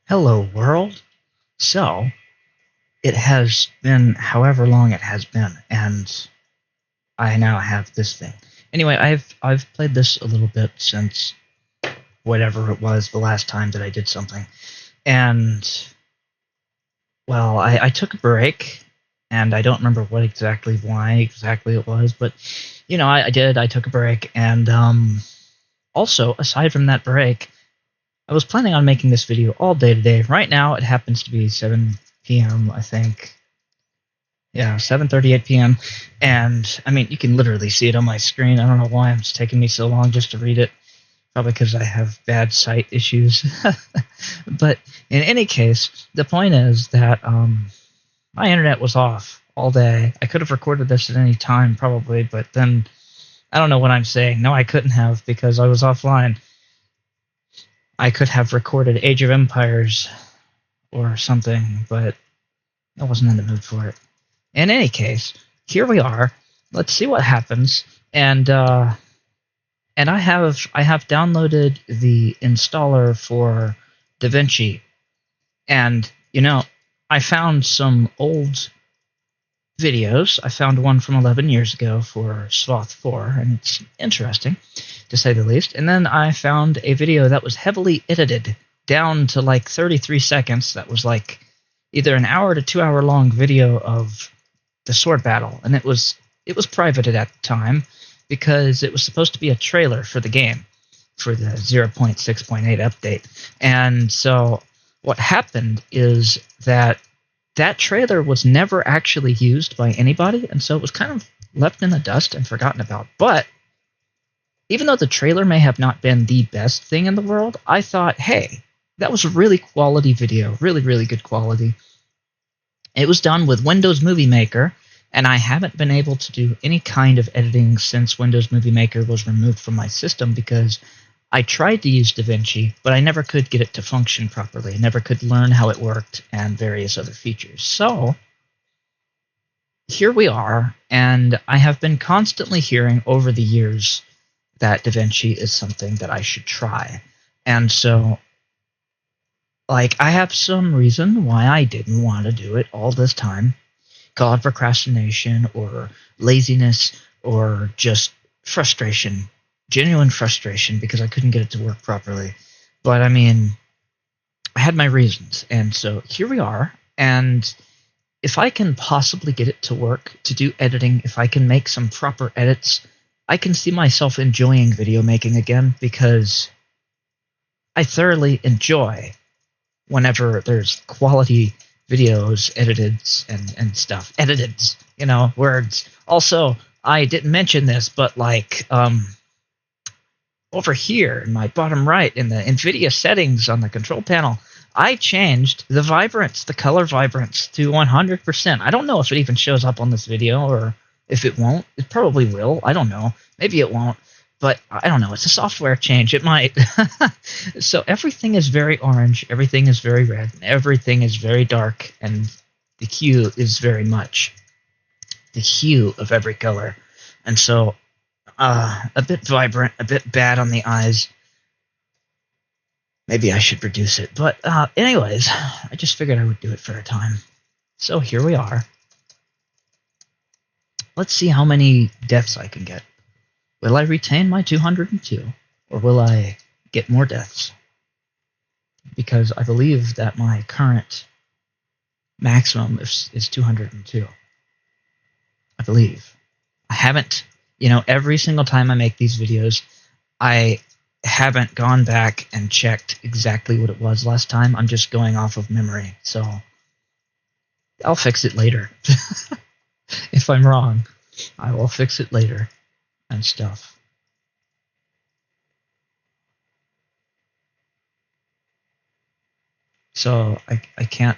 Hello, world. So, it has been however long it has been, and I now have this thing. Anyway, I've played this a little bit since whatever it was the last time that I did something, and well, I took a break, and I don't remember why exactly it was, but I did. I took a break, and also aside from that break, I was planning on making this video all day today. Right now, it happens to be 7 p.m. I think. Yeah, 7:38 p.m. And I mean, you can literally see it on my screen. I don't know why it's taking me so long just to read it. Probably because I have bad sight issues. But in any case, the point is that my internet was off all day. I could have recorded this at any time, probably, but then I don't know what I'm saying. No, I couldn't have because I was offline. I could have recorded Age of Empires or something, but I wasn't in the mood for it. In any case, here we are. Let's see what happens. And I have downloaded the installer for DaVinci, and I found some old videos. I found one from 11 years ago for SFOTH 4, and it's interesting, to say the least. And then I found a video that was heavily edited down to like 33 seconds. That was like either an hour to 2 hour long video of the sword battle, and it was privated at the time because it was supposed to be a trailer for the game for the 0.6.8 update. And so what happened is that trailer was never actually used by anybody, and so it was kind of left in the dust and forgotten about. But even though the trailer may have not been the best thing in the world, I thought, hey, that was a really quality video, really, really good quality. It was done with Windows Movie Maker, and I haven't been able to do any kind of editing since Windows Movie Maker was removed from my system because I tried to use DaVinci, but I never could get it to function properly. I never could learn how it worked and various other features. So here we are, and I have been constantly hearing over the years that DaVinci is something that I should try. And so I have some reason why I didn't want to do it all this time. Call it procrastination or laziness or just frustration, genuine frustration because I couldn't get it to work properly. But I mean, I had my reasons, and so here we are. And if I can possibly get it to work, to do editing, if I can make some proper edits, I can see myself enjoying video making again because I thoroughly enjoy whenever there's quality videos edited and stuff. Edited, words. Also, I didn't mention this, but over here in my bottom right in the NVIDIA settings on the control panel, I changed the vibrance, the color vibrance to 100%. I don't know if it even shows up on this video or if it won't. It probably will. I don't know. Maybe it won't. But I don't know. It's a software change. It might. So everything is very orange. Everything is very red. Everything is very dark. And the hue is very much the hue of every color. And so a bit vibrant, a bit bad on the eyes. Maybe I should reduce it. But anyways, I just figured I would do it for a time. So here we are. Let's see how many deaths I can get. Will I retain my 202, or will I get more deaths? Because I believe that my current maximum is 202. I believe. I haven't, every single time I make these videos, I haven't gone back and checked exactly what it was last time. I'm just going off of memory. So I'll fix it later. If I'm wrong, I will fix it later and stuff. So I can't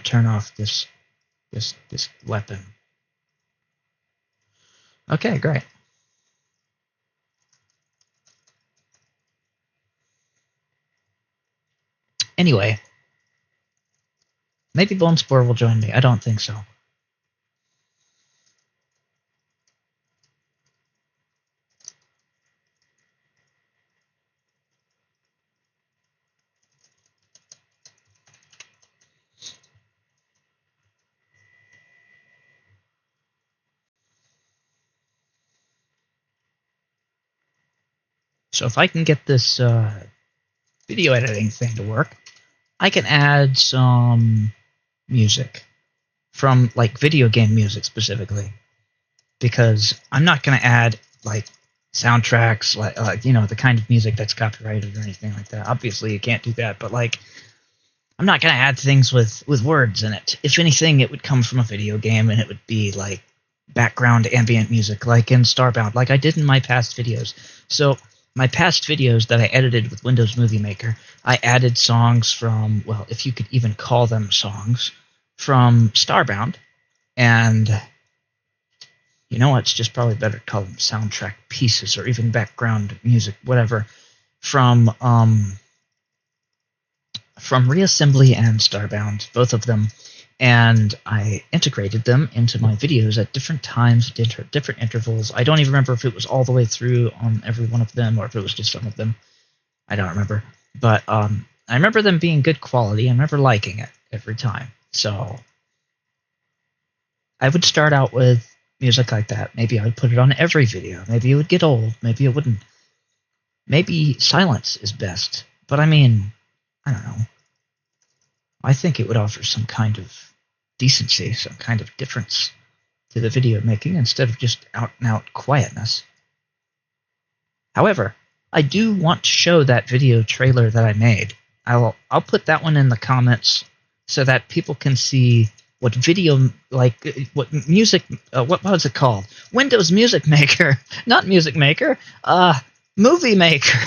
turn off this weapon. Okay, great. Anyway, maybe Bone Spore will join me. I don't think so. So if I can get this video editing thing to work, I can add some music from like video game music specifically, because I'm not going to add like soundtracks like you know, the kind of music that's copyrighted or anything like that. Obviously you can't do that, but like I'm not going to add things with words in it. If anything, it would come from a video game, and it would be like background ambient music, like in Starbound, like I did in my past videos. So my past videos that I edited with Windows Movie Maker, I added songs from, well, if you could even call them songs, from Starbound. And you know what, it's just probably better to call them soundtrack pieces or even background music, whatever, from Reassembly and Starbound, both of them, and I integrated them into my videos at different times, different intervals. I don't even remember if it was all the way through on every one of them or if it was just some of them. I don't remember. But I remember them being good quality. I remember liking it every time. So I would start out with music like that. Maybe I would put it on every video. Maybe it would get old. Maybe it wouldn't. Maybe silence is best. But I mean, I don't know. I think it would offer some kind of decency, some kind of difference to the video making instead of just out-and-out quietness. However, I do want to show that video trailer that I made. I'll put that one in the comments so that people can see what video, like, what music, what was it called? Windows Music Maker, not Music Maker, Movie Maker,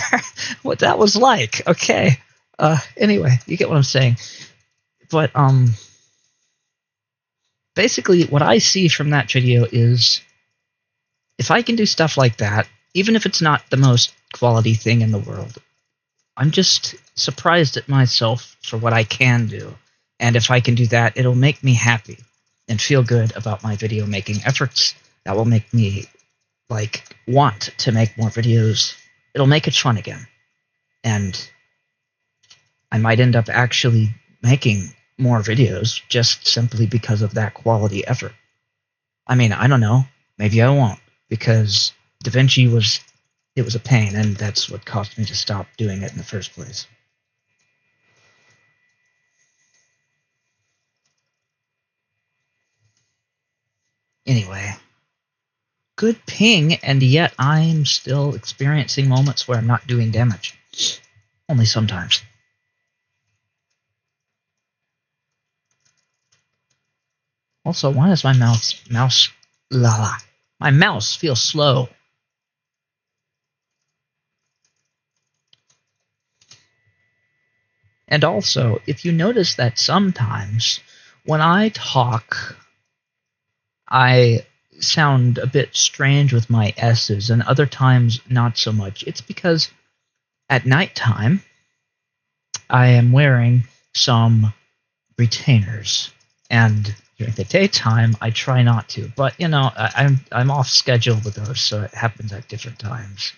what that was like. Okay. Anyway, you get what I'm saying. But basically what I see from that video is if I can do stuff like that, even if it's not the most quality thing in the world, I'm just surprised at myself for what I can do. And if I can do that, it'll make me happy and feel good about my video making efforts. That will make me like want to make more videos. It'll make it fun again. And I might end up actually making more videos just simply because of that quality effort. I mean, I don't know. Maybe I won't, because DaVinci was a pain, and that's what caused me to stop doing it in the first place. Anyway, good ping, and yet I'm still experiencing moments where I'm not doing damage. Only sometimes. Also, why does my my mouse feels slow? And also, if you notice that sometimes when I talk, I sound a bit strange with my S's, and other times not so much. It's because at nighttime, I am wearing some retainers, and during the daytime, I try not to. But you know, I'm off schedule with those, so it happens at different times.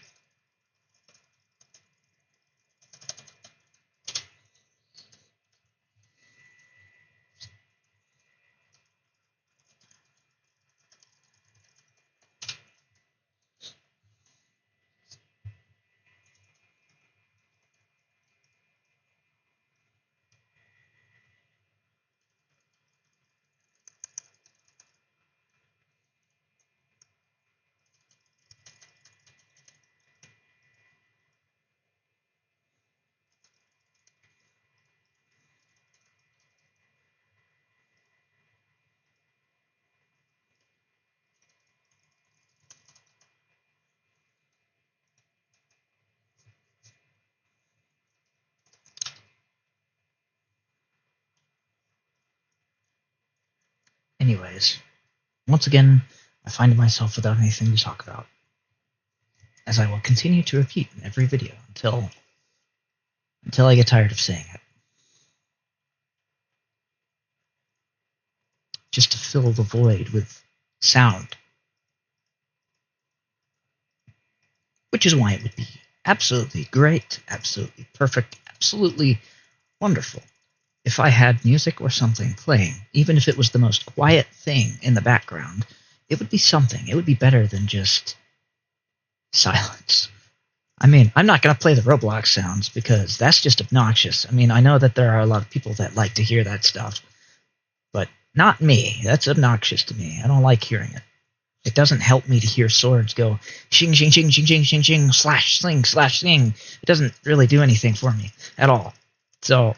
Anyways, once again, I find myself without anything to talk about, as I will continue to repeat in every video until I get tired of saying it. Just to fill the void with sound. Which is why it would be absolutely great, absolutely perfect, absolutely wonderful if I had music or something playing. Even if it was the most quiet thing in the background, it would be something. It would be better than just silence. I mean, I'm not going to play the Roblox sounds because that's just obnoxious. I mean, I know that there are a lot of people that like to hear that stuff, but not me. That's obnoxious to me. I don't like hearing it. It doesn't help me to hear swords go shing, shing, shing, shing, shing, shing, shing, slash, sling, slash, sling. It doesn't really do anything for me at all. So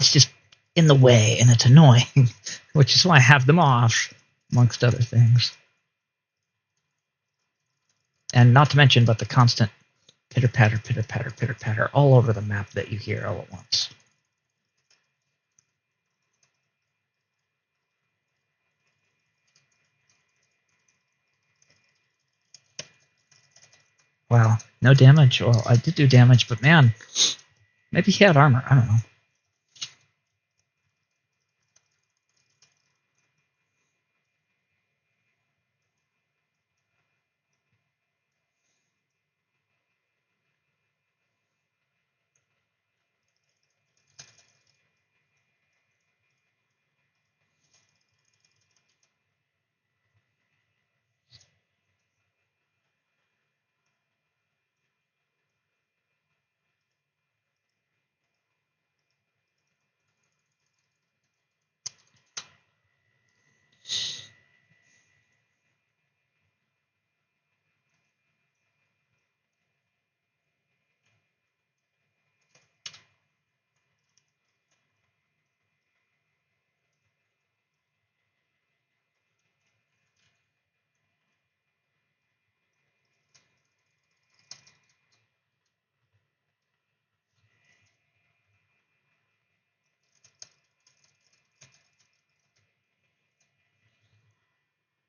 it's just in the way, and it's annoying, which is why I have them off, amongst other things. And not to mention, but the constant pitter patter, pitter patter, pitter patter all over the map that you hear all at once. Wow, no damage. Well, I did do damage, but man, maybe he had armor. I don't know.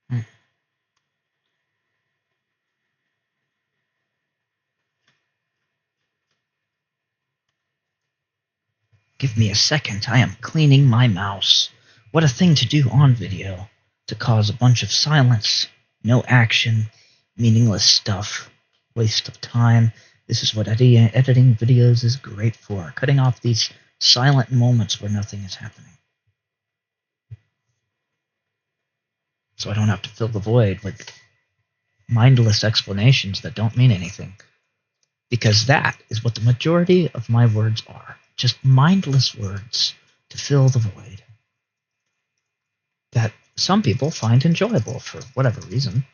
Hmm. Give me a second. I am cleaning my mouse. What a thing to do on video. To cause a bunch of silence, no action, meaningless stuff, waste of time. This is what editing videos is great for. Cutting off these silent moments where nothing is happening. So I don't have to fill the void with mindless explanations that don't mean anything. Because that is what the majority of my words are. Just mindless words to fill the void. That some people find enjoyable for whatever reason.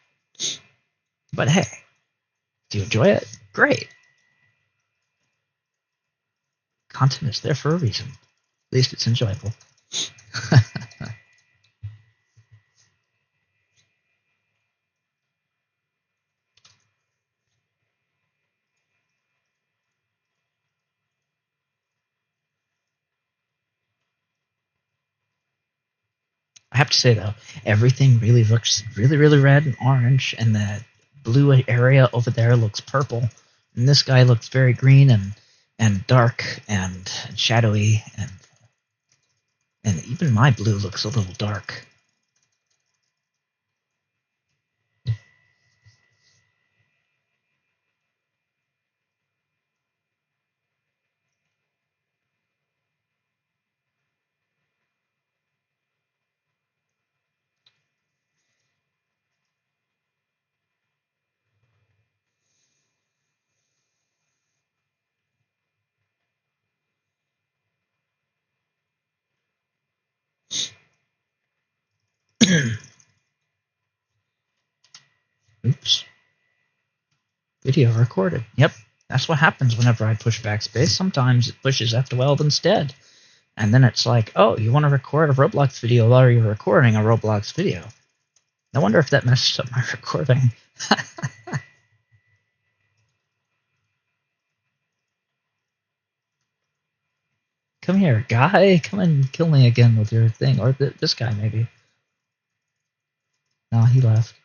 But hey, if you enjoy it, great. Content is there for a reason. At least it's enjoyable. I have to say though, everything really looks really, really red and orange, and the blue area over there looks purple, and this guy looks very green and dark and shadowy, and even my blue looks a little dark. Oops. Video recorded. Yep. That's what happens whenever I push backspace. Sometimes it pushes F12 instead. And then it's like, oh, you want to record a Roblox video while you're recording a Roblox video. I wonder if that messes up my recording. Come here, guy. Come and kill me again with your thing. Or this guy, maybe. No, he left.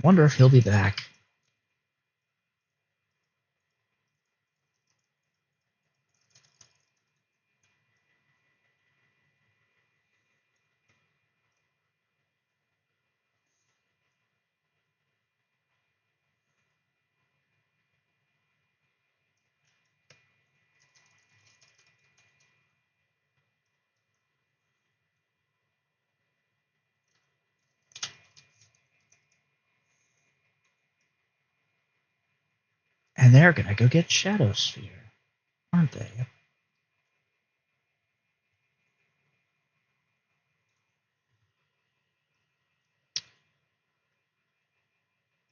Wonder if he'll be back. And they're gonna go get Shadow Sphere, aren't they?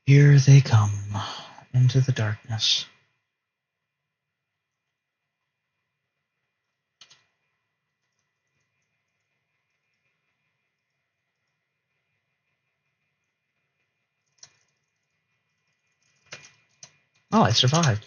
Here they come into the darkness. Oh, I survived.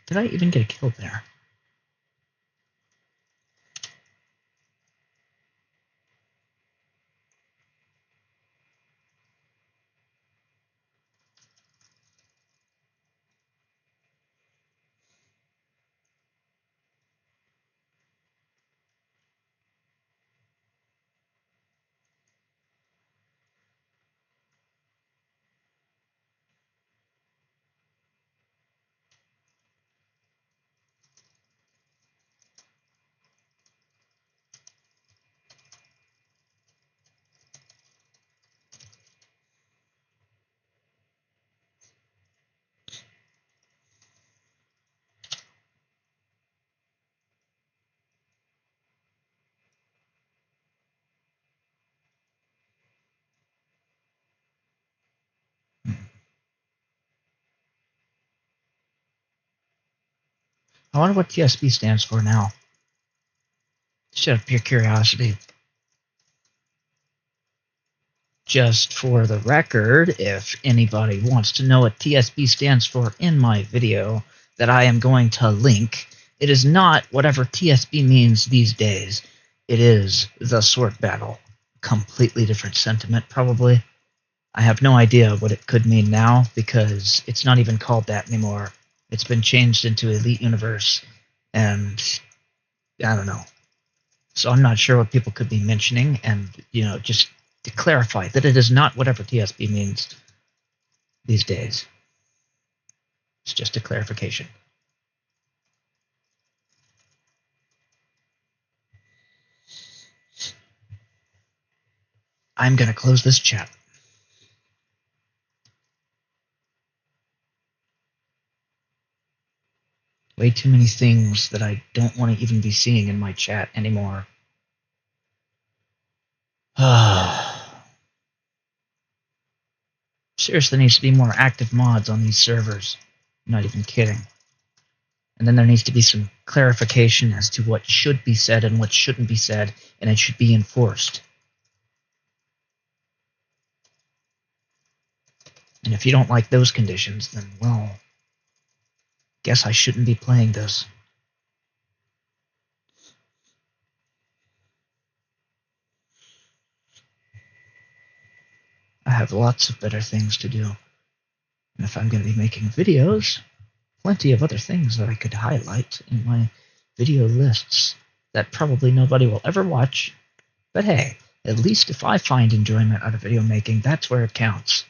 Did I even get a kill there? I wonder what TSB stands for now. Just out of pure curiosity. Just for the record, if anybody wants to know what TSB stands for in my video that I am going to link, it is not whatever TSB means these days. It is the sword battle. Completely different sentiment, probably. I have no idea what it could mean now, because it's not even called that anymore. It's been changed into Elite Universe, and I don't know. So I'm not sure what people could be mentioning, and, just to clarify that it is not whatever TSB means these days. It's just a clarification. I'm going to close this chat. Way too many things that I don't want to even be seeing in my chat anymore. Seriously, needs to be more active mods on these servers. I'm not even kidding. And then there needs to be some clarification as to what should be said and what shouldn't be said, and it should be enforced. And if you don't like those conditions, then, well, guess I shouldn't be playing this. I have lots of better things to do. And if I'm going to be making videos, plenty of other things that I could highlight in my video lists that probably nobody will ever watch. But hey, at least if I find enjoyment out of video making, that's where it counts.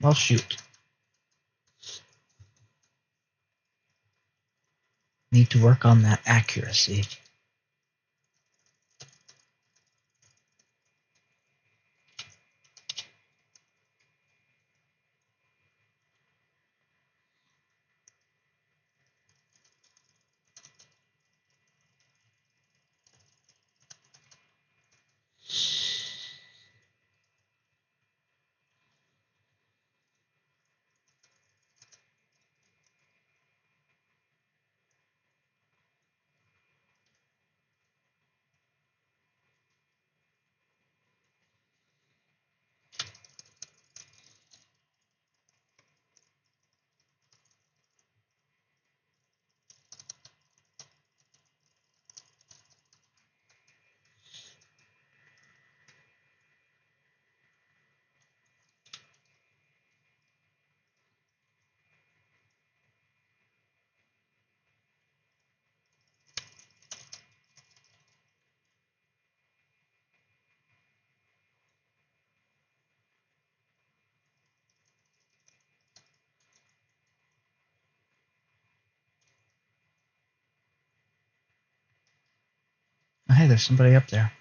Well, shoot. Need to work on that accuracy. hey, there's somebody up there.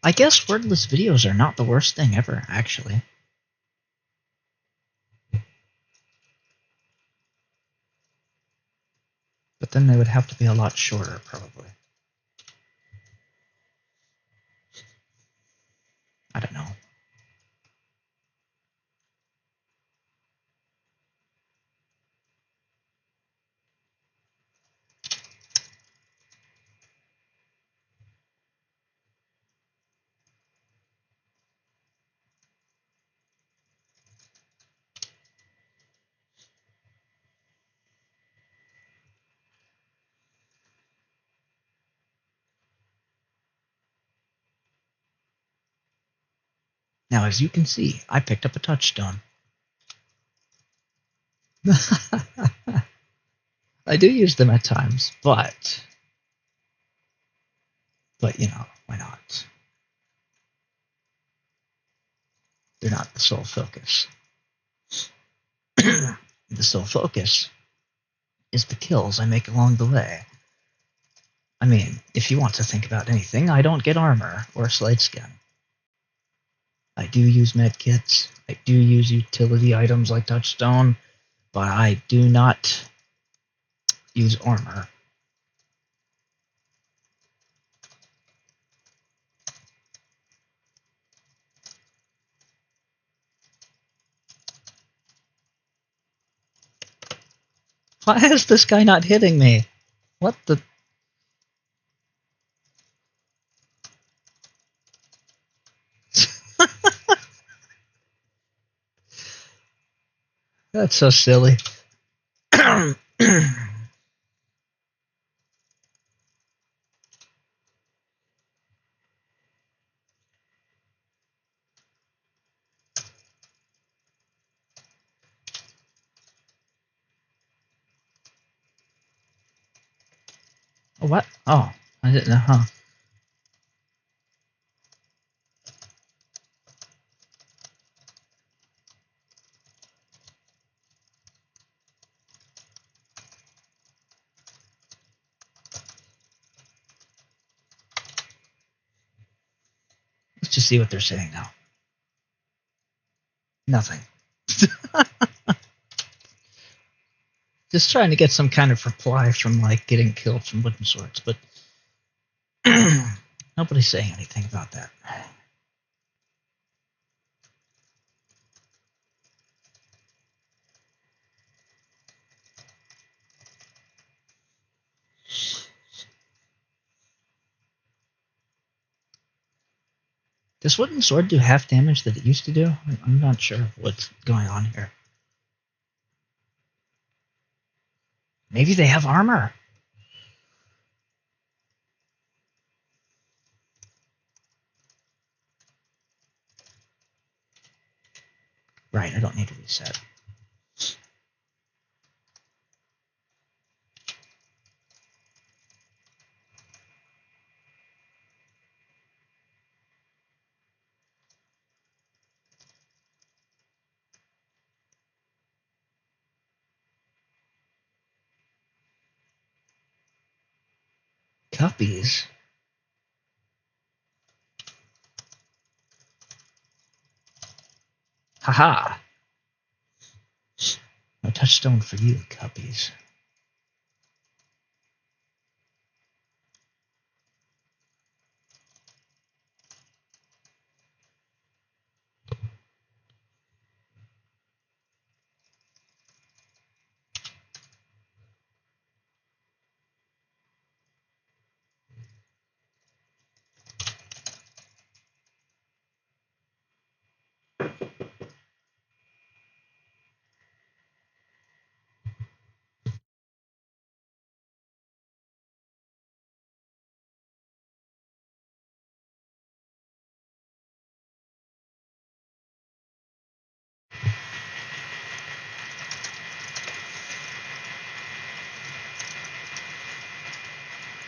I guess wordless videos are not the worst thing ever, actually. But then they would have to be a lot shorter, probably. I don't know. Now, as you can see, I picked up a touchstone. I do use them at times, but you know, why not? They're not the sole focus. The sole focus is the kills I make along the way. I mean, if you want to think about anything, I don't get armor or slate skin. I do use medkits. I do use utility items like touchstone, but I do not use armor. Why is this guy not hitting me? What the? That's so silly. What? Oh, I didn't know, huh? Let's just see what they're saying now. Nothing. Just trying to get some kind of reply from, like, getting killed from wooden swords, but nobody's saying anything about that. Does wooden sword do half damage that it used to do? I'm not sure what's going on here. Maybe they have armor. Right, I don't need to reset. Cuppies? Haha! No touchstone for you, Cuppies.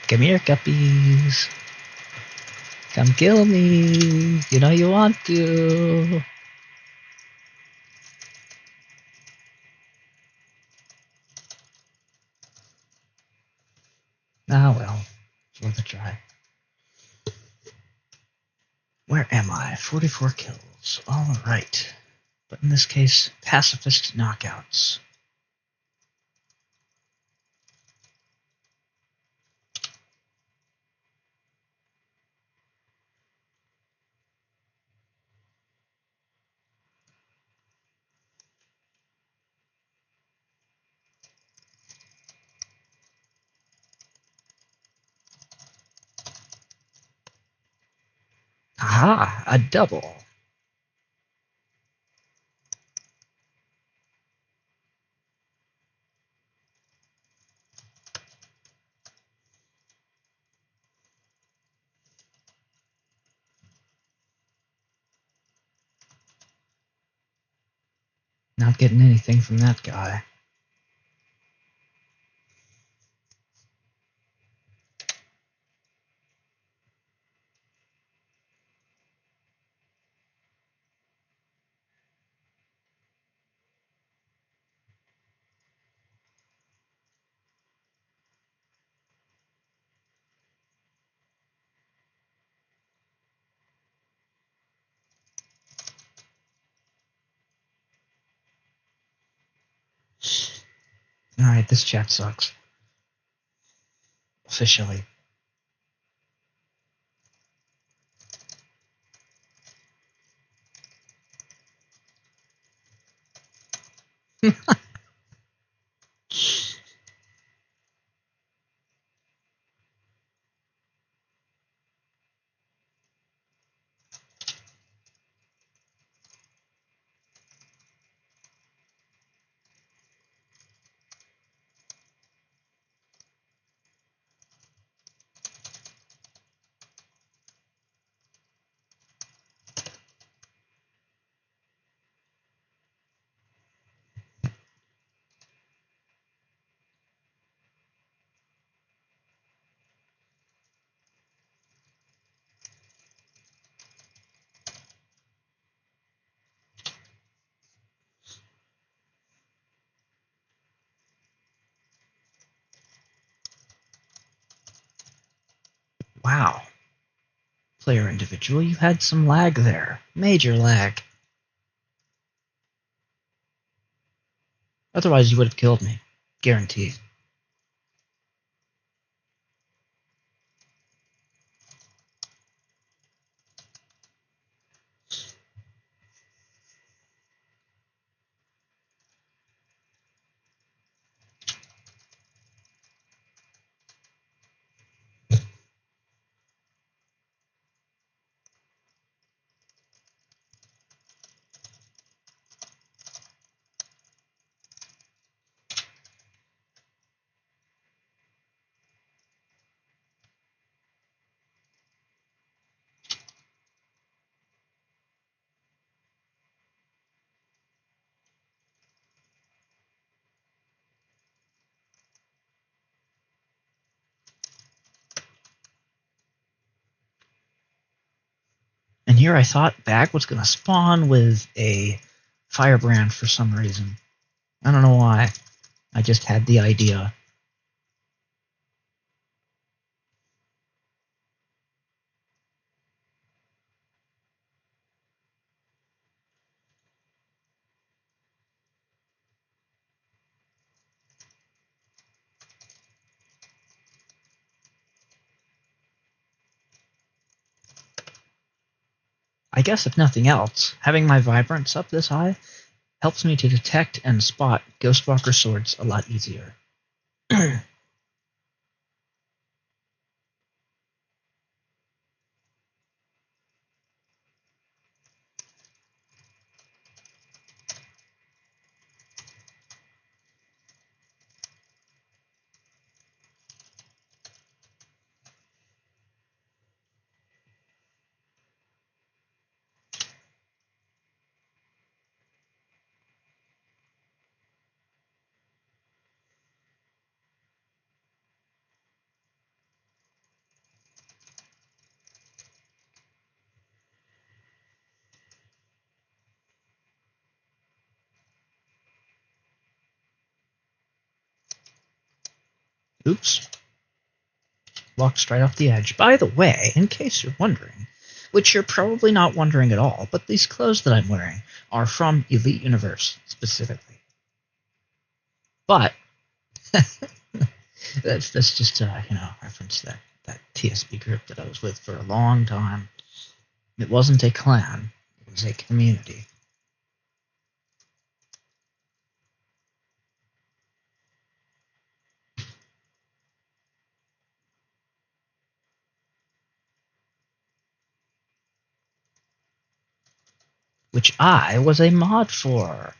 Come here, Cuppies. Come kill me. You know you want to. Ah, well. It's worth a try. Where am I? 44 kills. Alright. But in this case, pacifist knockouts. Aha! A double. Not getting anything from that guy. Alright, this chat sucks. Officially. Wow. Player individual, you had some lag there. Major lag. Otherwise, you would have killed me. Guaranteed. And here I thought Bag was going to spawn with a firebrand for some reason. I don't know why. I just had the idea. guess if nothing else, having my vibrance up this high helps me to detect and spot Ghostwalker swords a lot easier. Oops. Walked straight off the edge. By the way, in case you're wondering, which you're probably not wondering at all, but these clothes that I'm wearing are from Elite Universe, specifically. But that's just reference to that TSB group that I was with for a long time. It wasn't a clan, it was a community. Which I was a mod for.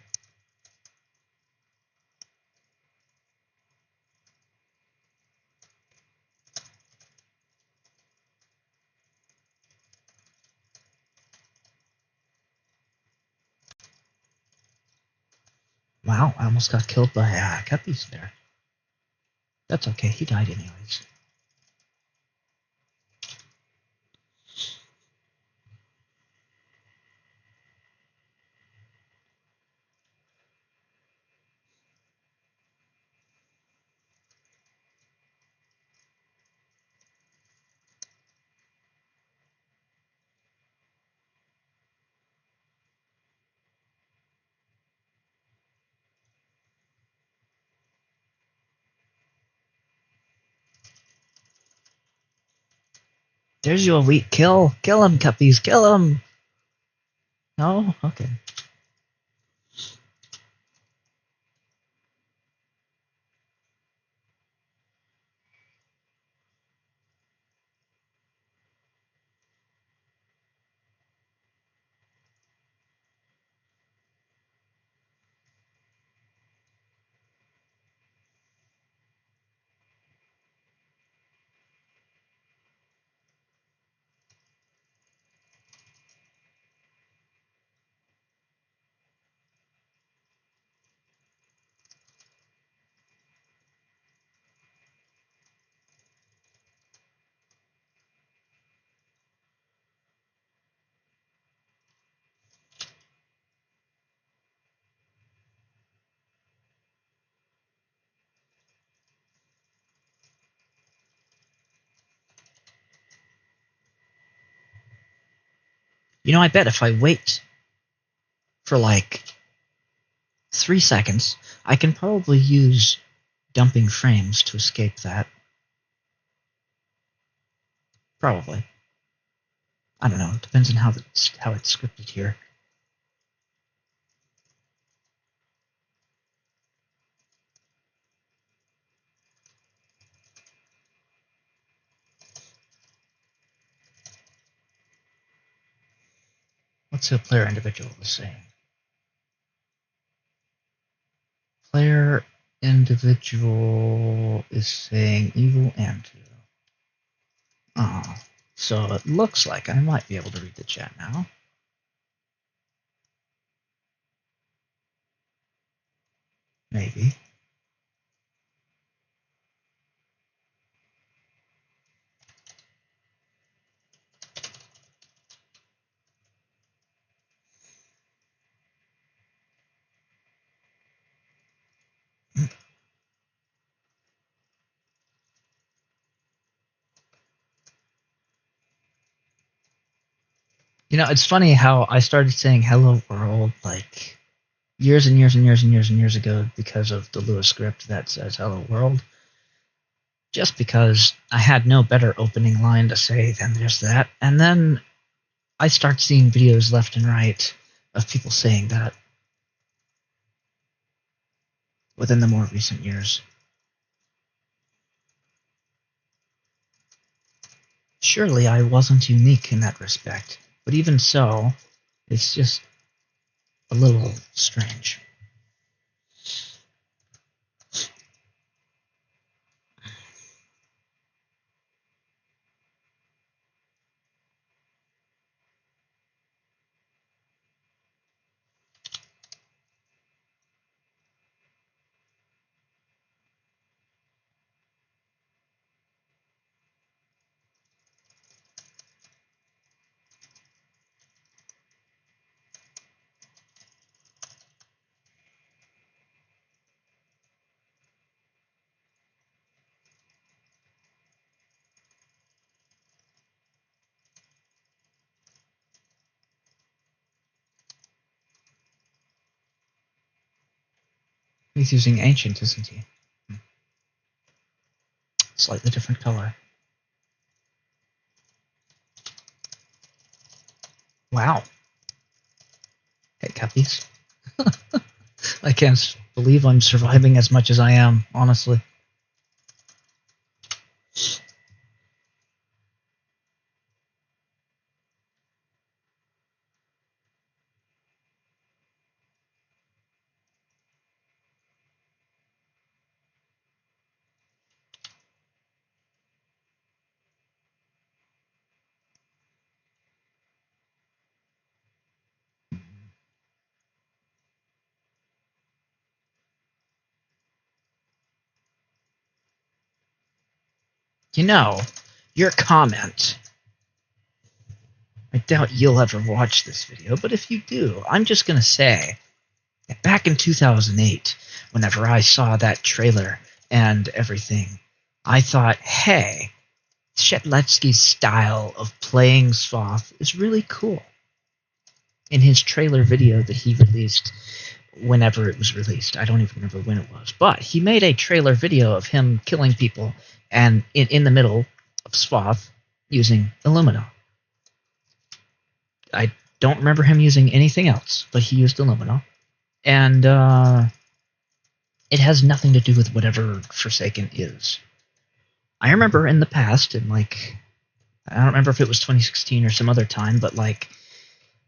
Wow, I almost got killed by Cuppies there. That's okay, he died anyways. There's your weak kill. Kill him, Cuppies, kill him! No? Okay. You know, I bet if I wait for like 3 seconds, I can probably use dumping frames to escape that. Probably. I don't know. It depends on how it's scripted here. What's the player individual is saying? Player individual is saying evil and oh, so it looks like I might be able to read the chat now. Maybe. You know, it's funny how I started saying hello world like years and years and years and years and years ago because of the Lewis script that says hello world. Just because I had no better opening line to say than just that. And then I start seeing videos left and right of people saying that within the more recent years. Surely I wasn't unique in that respect, but even so, it's just a little strange. He's using ancient, isn't he? Slightly different color. Wow. Hey, Cuppies. I can't believe I'm surviving as much as I am, honestly. You know, your comment. I doubt you'll ever watch this video, but if you do, I'm just going to say that back in 2008, whenever I saw that trailer and everything, I thought, hey, Shetletsky's style of playing SFOTH is really cool. In his trailer video that he released whenever it was released, I don't even remember when it was, but he made a trailer video of him killing people and in the middle of SFOTH using Illumina. I don't remember him using anything else, but he used Illumina. And it has nothing to do with whatever Forsaken is. I remember in the past, in like, I don't remember if it was 2016 or some other time, but like,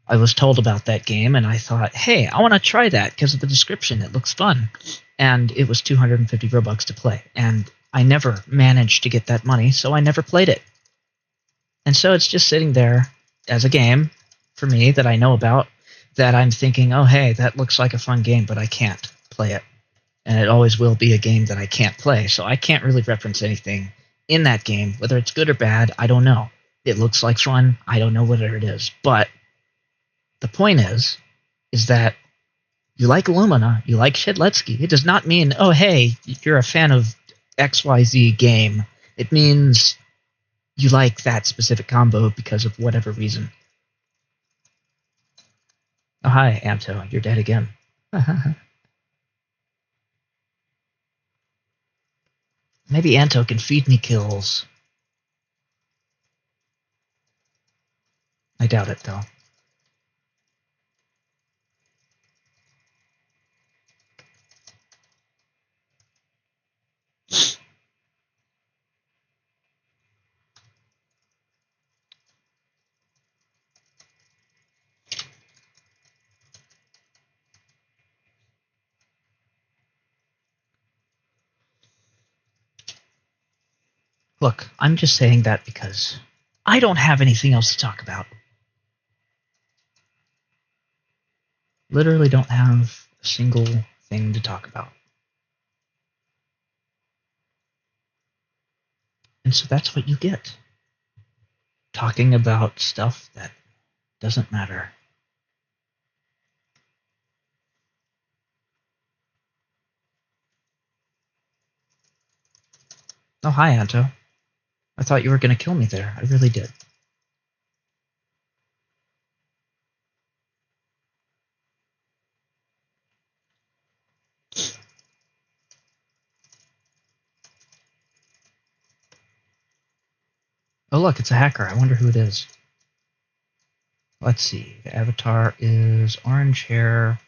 I was told about that game, and I thought, hey, I want to try that because of the description. It looks fun. And it was 250 Robux to play. And I never managed to get that money, so I never played it. And so it's just sitting there as a game for me that I know about, that I'm thinking, oh, hey, that looks like a fun game, but I can't play it. And it always will be a game that I can't play, so I can't really reference anything in that game. Whether it's good or bad, I don't know. It looks like fun, I don't know whether it is. But the point is that you like Illumina, you like Shedletsky. It does not mean, oh, hey, you're a fan of XYZ game. It means you like that specific combo because of whatever reason. Oh, hi, Anto. You're dead again. Maybe Anto can feed me kills. I doubt it, though. Look, I'm just saying that because I don't have anything else to talk about. Literally don't have a single thing to talk about. And so that's what you get. Talking about stuff that doesn't matter. Oh, hi, Anto. I thought you were going to kill me there. I really did. Oh, look, it's a hacker. I wonder who it is. Let's see. The avatar is orange hair.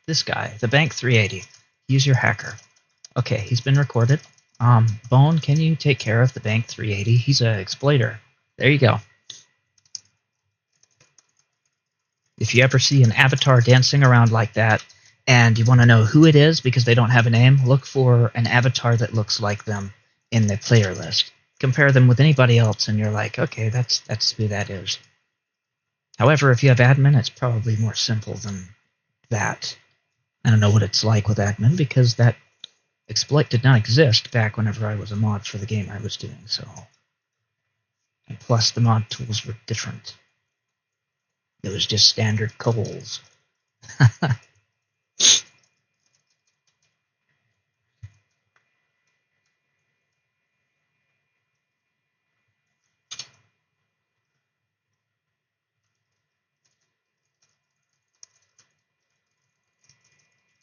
This guy, the Bank 380. He's your hacker. Okay, he's been recorded. Bone, can you take care of the Bank 380? He's an exploiter. There you go. If you ever see an avatar dancing around like that, and you want to know who it is because they don't have a name, look for an avatar that looks like them in the player list. Compare them with anybody else, and you're like, okay, that's who that is. However, if you have admin, it's probably more simple than that. I don't know what it's like with admin because that exploit did not exist back whenever I was a mod for the game I was doing, so. And plus, the mod tools were different. It was just standard coals.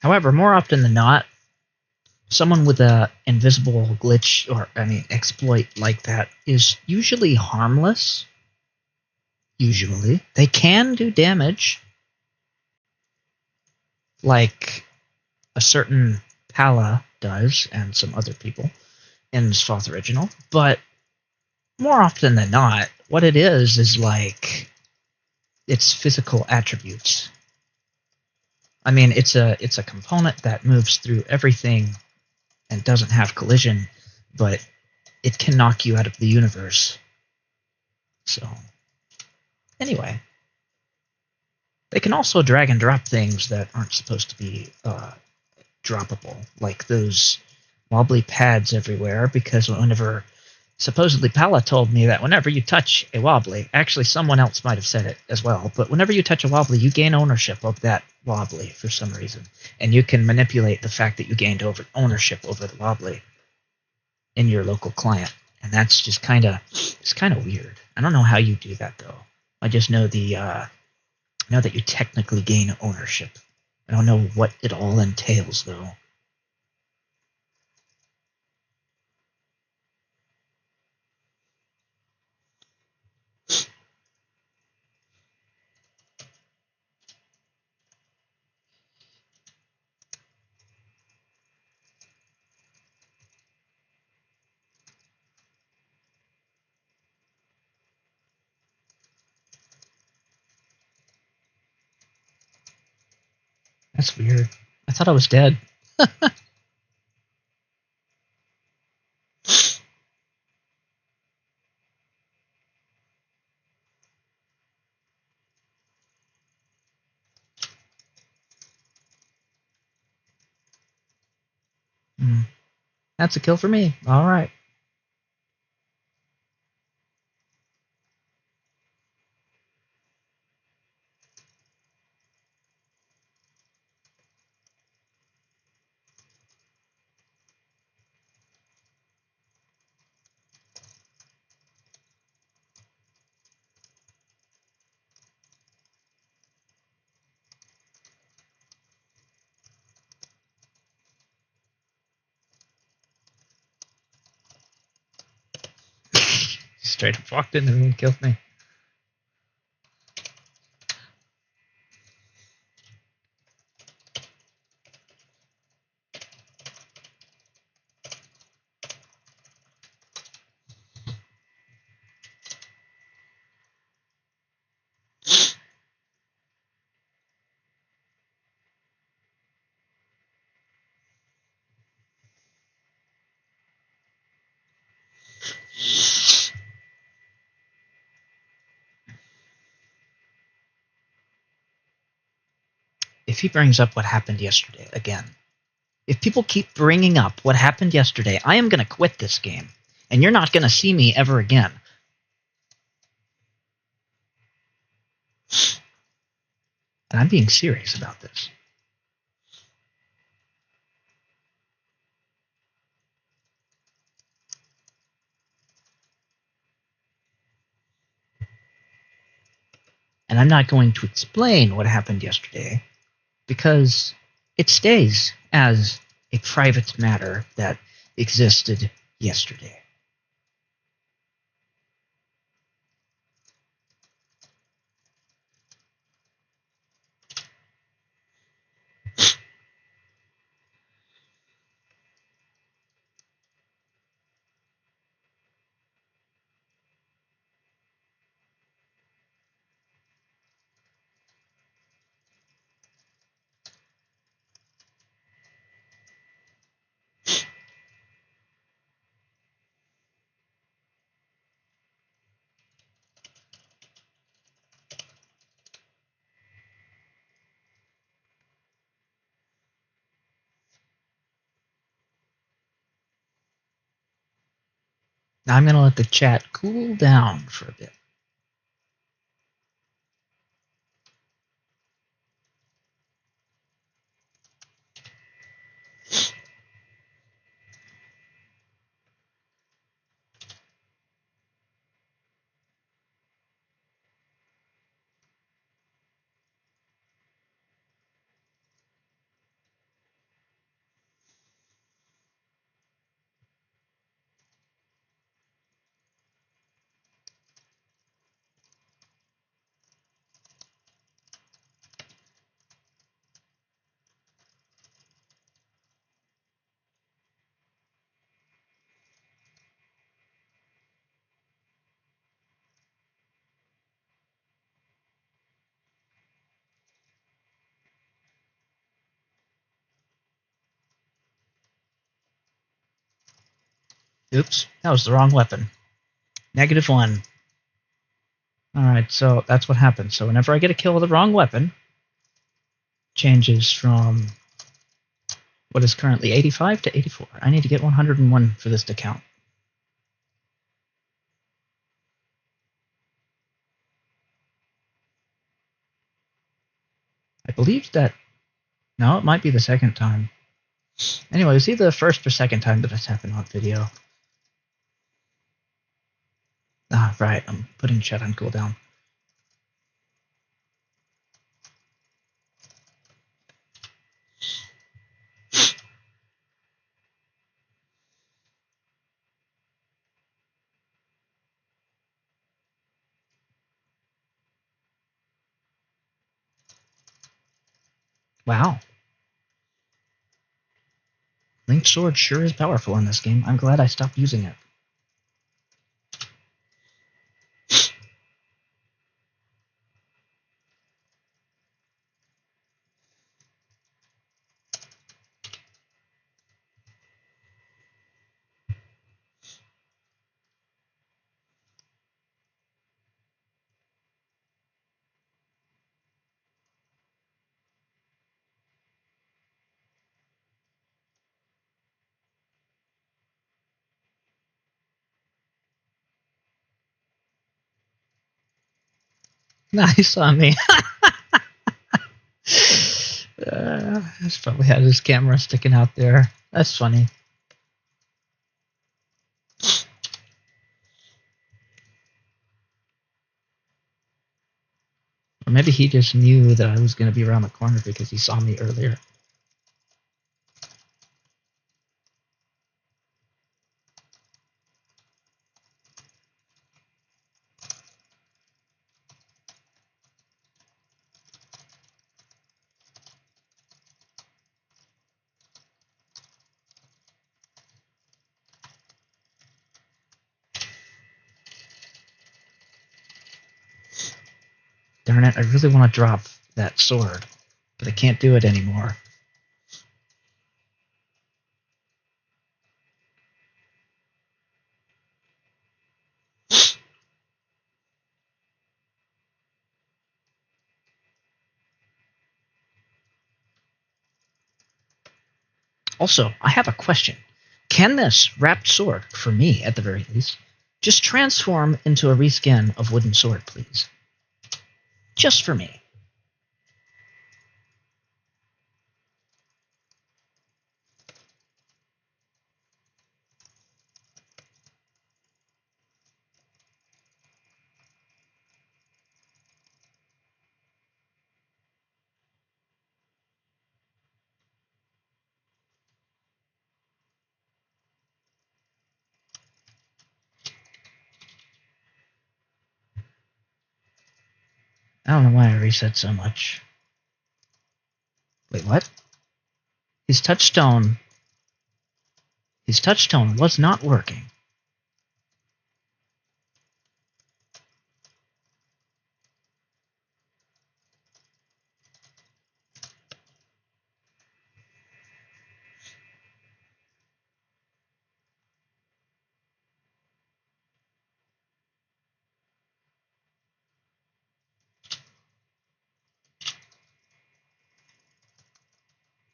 However, more often than not, someone with a invisible glitch or exploit like that is usually harmless. Usually, they can do damage, like a certain Pala does, and some other people in SFOTH original. But more often than not, what it is like its physical attributes. I mean, it's a component that moves through everything and doesn't have collision, but it can knock you out of the universe. So, anyway, they can also drag and drop things that aren't supposed to be droppable, like those wobbly pads everywhere, because whenever supposedly Pala told me that whenever you touch a wobbly, actually someone else might have said it as well, but whenever you touch a wobbly, you gain ownership of that wobbly for some reason, and you can manipulate the fact that you gained ownership over the wobbly in your local client, and that's just kind of weird. I don't know how you do that though. I just know know that you technically gain ownership. I don't know what it all entails though. That's weird. I thought I was dead. That's a kill for me. All right. Straight up walked into me and killed me. If he brings up what happened yesterday again, if people keep bringing up what happened yesterday, I am going to quit this game, and you're not going to see me ever again. And I'm being serious about this. And I'm not going to explain what happened yesterday, because it stays as a private matter that existed yesterday. Now I'm going to let the chat cool down for a bit. Oops, that was the wrong weapon. -1. Alright, so that's what happens. So whenever I get a kill with the wrong weapon, changes from what is currently 85 to 84. I need to get 101 for this to count. I believe that... No, it might be the second time. Anyway, it's either the first or second time that it's happened on video. Ah, right, I'm putting chat on cooldown. Wow. Linked Sword sure is powerful in this game. I'm glad I stopped using it. Nice on me. He's probably had his camera sticking out there. That's funny. Or maybe he just knew that I was going to be around the corner because he saw me earlier. Darn it, I really want to drop that sword, but I can't do it anymore. Also, I have a question. Can this wrapped sword, for me at the very least, just transform into a reskin of wooden sword, please? Just for me. I don't know why I reset so much. Wait, what? His touchstone was not working.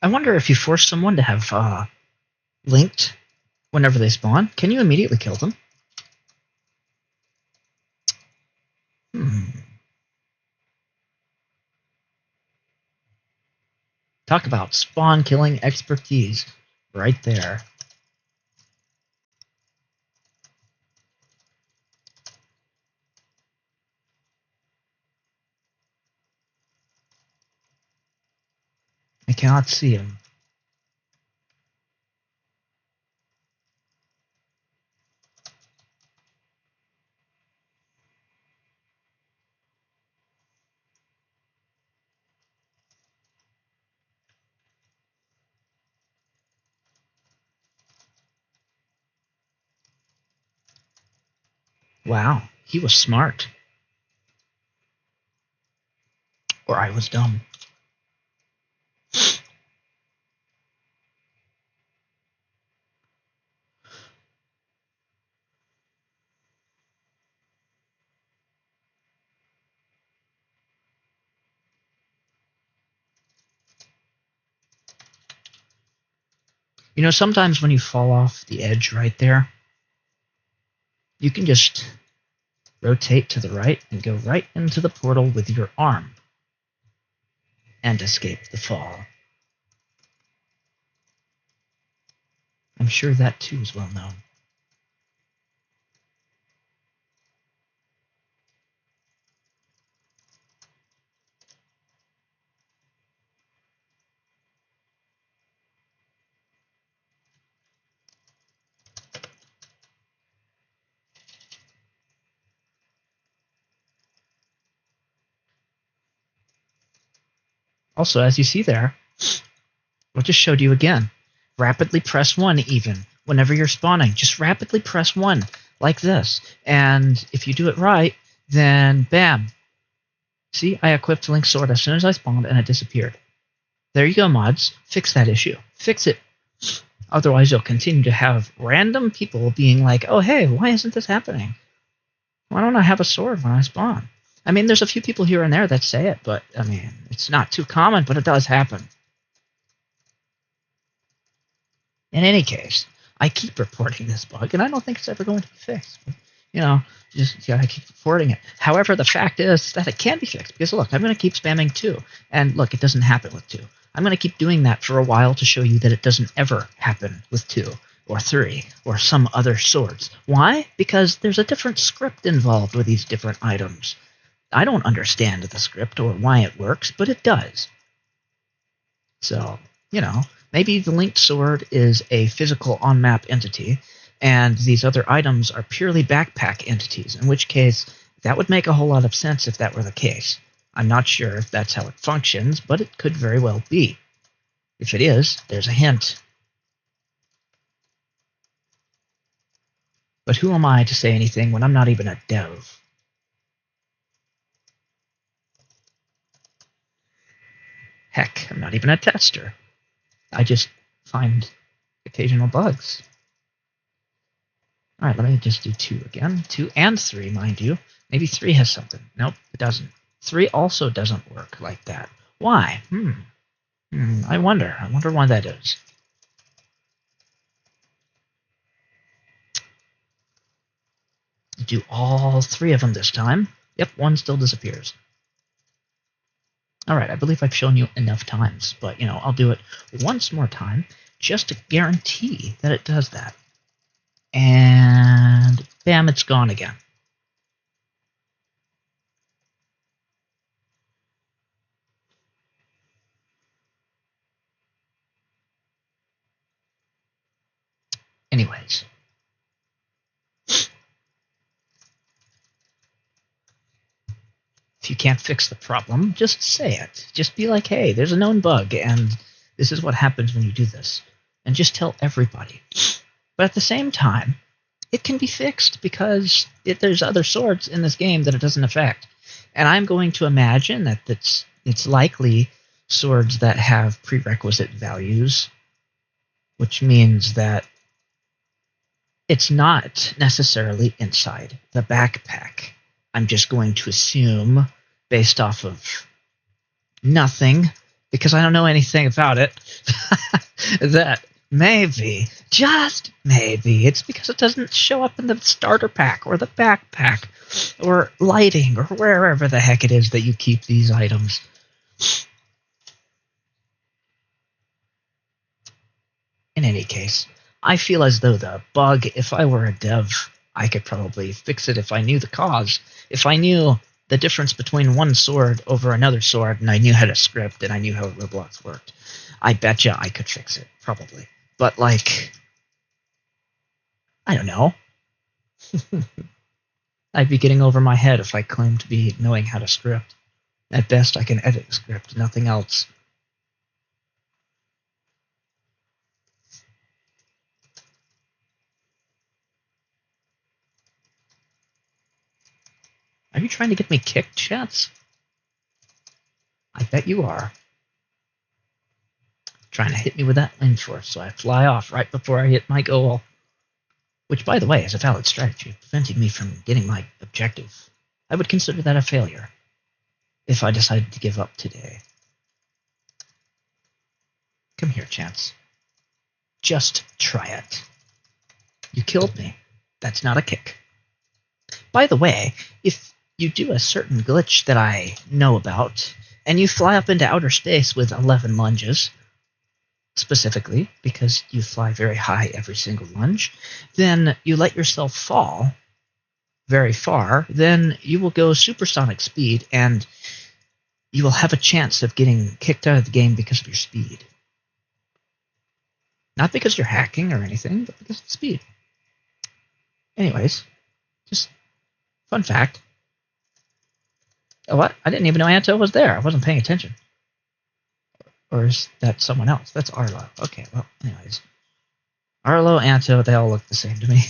I wonder if you force someone to have linked whenever they spawn, can you immediately kill them? Talk about spawn killing expertise right there. I cannot see him. Wow, he was smart. Or I was dumb. You know, sometimes when you fall off the edge right there, you can just rotate to the right and go right into the portal with your arm and escape the fall. I'm sure that too is well known. Also, as you see there, I just showed you again. Rapidly press 1 even. Whenever you're spawning, just rapidly press 1 like this. And if you do it right, then bam. See, I equipped Link's sword as soon as I spawned and it disappeared. There you go, mods. Fix that issue. Fix it. Otherwise, you'll continue to have random people being like, oh, hey, why isn't this happening? Why don't I have a sword when I spawn? I mean, there's a few people here and there that say it, but, I mean, it's not too common, but it does happen. In any case, I keep reporting this bug, and I don't think it's ever going to be fixed. But, you know, just gotta keep reporting it. However, the fact is that it can be fixed, because look, I'm going to keep spamming 2, and look, it doesn't happen with 2. I'm going to keep doing that for a while to show you that it doesn't ever happen with 2, or 3, or some other swords. Why? Because there's a different script involved with these different items. I don't understand the script or why it works, but it does. So, you know, maybe the linked sword is a physical on-map entity, and these other items are purely backpack entities, in which case that would make a whole lot of sense if that were the case. I'm not sure if that's how it functions, but it could very well be. If it is, there's a hint. But who am I to say anything when I'm not even a dev? Heck, I'm not even a tester. I just find occasional bugs. All right, let me just do 2 again. 2 and 3, mind you. Maybe 3 has something. Nope, it doesn't. 3 also doesn't work like that. Why? I wonder. I wonder why that is. Do all 3 of them this time. Yep, 1 still disappears. All right, I believe I've shown you enough times, but, you know, I'll do it once more time just to guarantee that it does that. And bam, it's gone again. Anyways. If you can't fix the problem, just say it. Just be like, hey, there's a known bug, and this is what happens when you do this. And just tell everybody. But at the same time, it can be fixed because there's other swords in this game that it doesn't affect. And I'm going to imagine that it's likely swords that have prerequisite values, which means that it's not necessarily inside the backpack. I'm just going to assume, based off of nothing, because I don't know anything about it, that maybe, just maybe, it's because it doesn't show up in the starter pack or the backpack or lighting or wherever the heck it is that you keep these items. any case, I feel as though the bug, if I were a dev, I could probably fix it if I knew the cause. If I knew the difference between one sword over another sword, and I knew how to script, and I knew how Roblox worked, I betcha I could fix it, probably. But, like, I don't know. I'd be getting over my head if I claimed to be knowing how to script. At best, I can edit script, nothing else. Are you trying to get me kicked, chats? I bet you are. Trying to hit me with that wind force, so I fly off right before I hit my goal. Which, by the way, is a valid strategy, preventing me from getting my objective. I would consider that a failure if I decided to give up today. Come here, Chance. Just try it. You killed me. That's not a kick. By the way, if you do a certain glitch that I know about, and you fly up into outer space with 11 lunges, specifically because you fly very high every single lunge, then you let yourself fall very far, then you will go supersonic speed, and you will have a chance of getting kicked out of the game because of your speed. Not because you're hacking or anything, but because of speed. Anyways, just fun fact. Oh, what? I didn't even know Anto was there. I wasn't paying attention. Or is that someone else? That's Arlo. Okay, well, anyways. Arlo, Anto, they all look the same to me.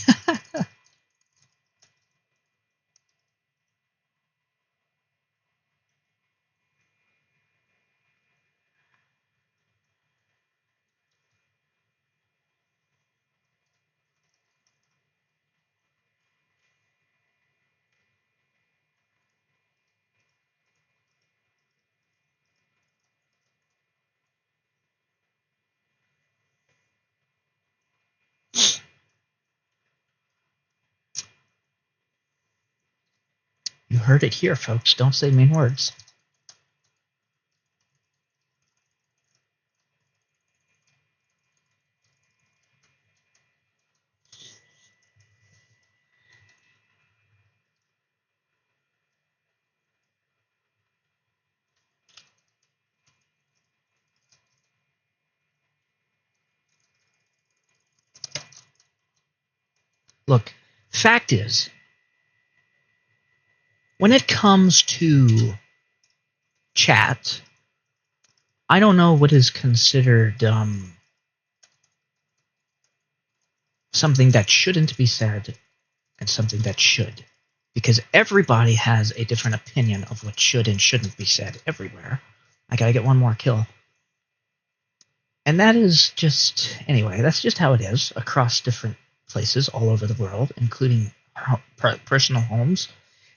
You heard it here, folks. Don't say mean words. Look, fact is, when it comes to chat, I don't know what is considered something that shouldn't be said and something that should. Because everybody has a different opinion of what should and shouldn't be said everywhere. I gotta get one more kill. And that is just, anyway, that's just how it is across different places all over the world, including personal homes,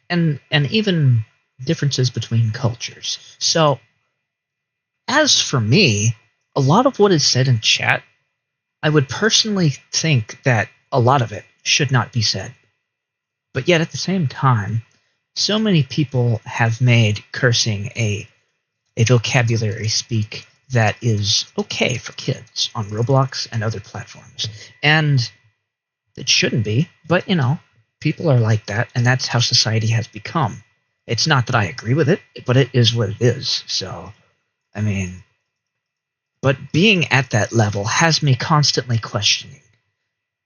and even differences between cultures. So, as for me, a lot of what is said in chat, I would personally think that a lot of it should not be said. But yet at the same time, so many people have made cursing a vocabulary speak that is okay for kids on Roblox and other platforms. And it shouldn't be, but, you know, people are like that, and that's how society has become. It's not that I agree with it, but it is what it is. So, I mean, but being at that level has me constantly questioning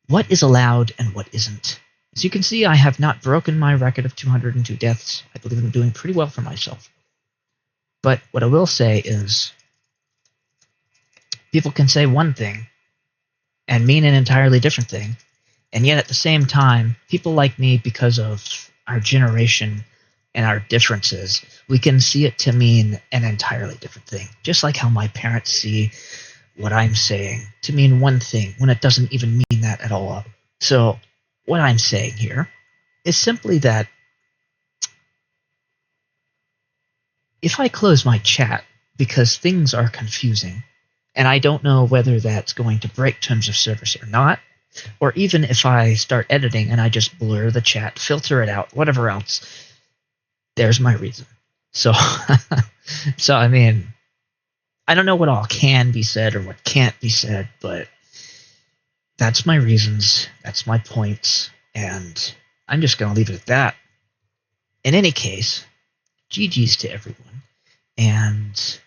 what is allowed and what isn't. As you can see, I have not broken my record of 202 deaths. I believe I'm doing pretty well for myself. But what I will say is, people can say one thing and mean an entirely different thing, and yet at the same time, people like me, because of our generation and our differences, we can see it to mean an entirely different thing. Just like how my parents see what I'm saying to mean one thing when it doesn't even mean that at all. So what I'm saying here is simply that if I close my chat because things are confusing, and I don't know whether that's going to break terms of service or not, or even if I start editing and I just blur the chat, filter it out, whatever else, there's my reason. So, so I mean, I don't know what all can be said or what can't be said, but that's my reasons, that's my points, and I'm just going to leave it at that. In any case, GG's to everyone, and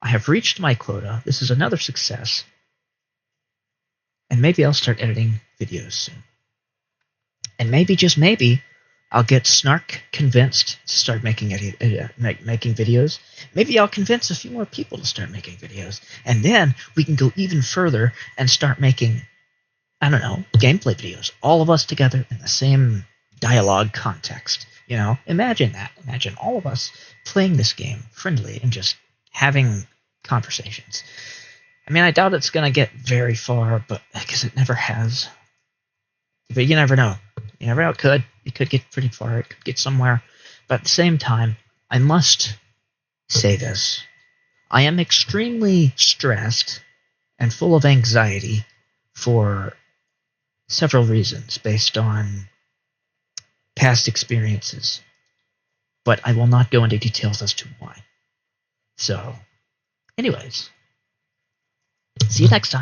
I have reached my quota. This is another success, and maybe I'll start editing videos soon. And maybe, just maybe, I'll get Snark convinced to start making videos. Maybe I'll convince a few more people to start making videos. And then we can go even further and start making, I don't know, gameplay videos. All of us together in the same dialogue context. You know, imagine that. Imagine all of us playing this game friendly and just having conversations. I mean, I doubt it's going to get very far, but because it never has. But you never know. You never know. It could. It could get pretty far. It could get somewhere. But at the same time, I must say this. I am extremely stressed and full of anxiety for several reasons based on past experiences. But I will not go into details as to why. So, anyways, see you next time.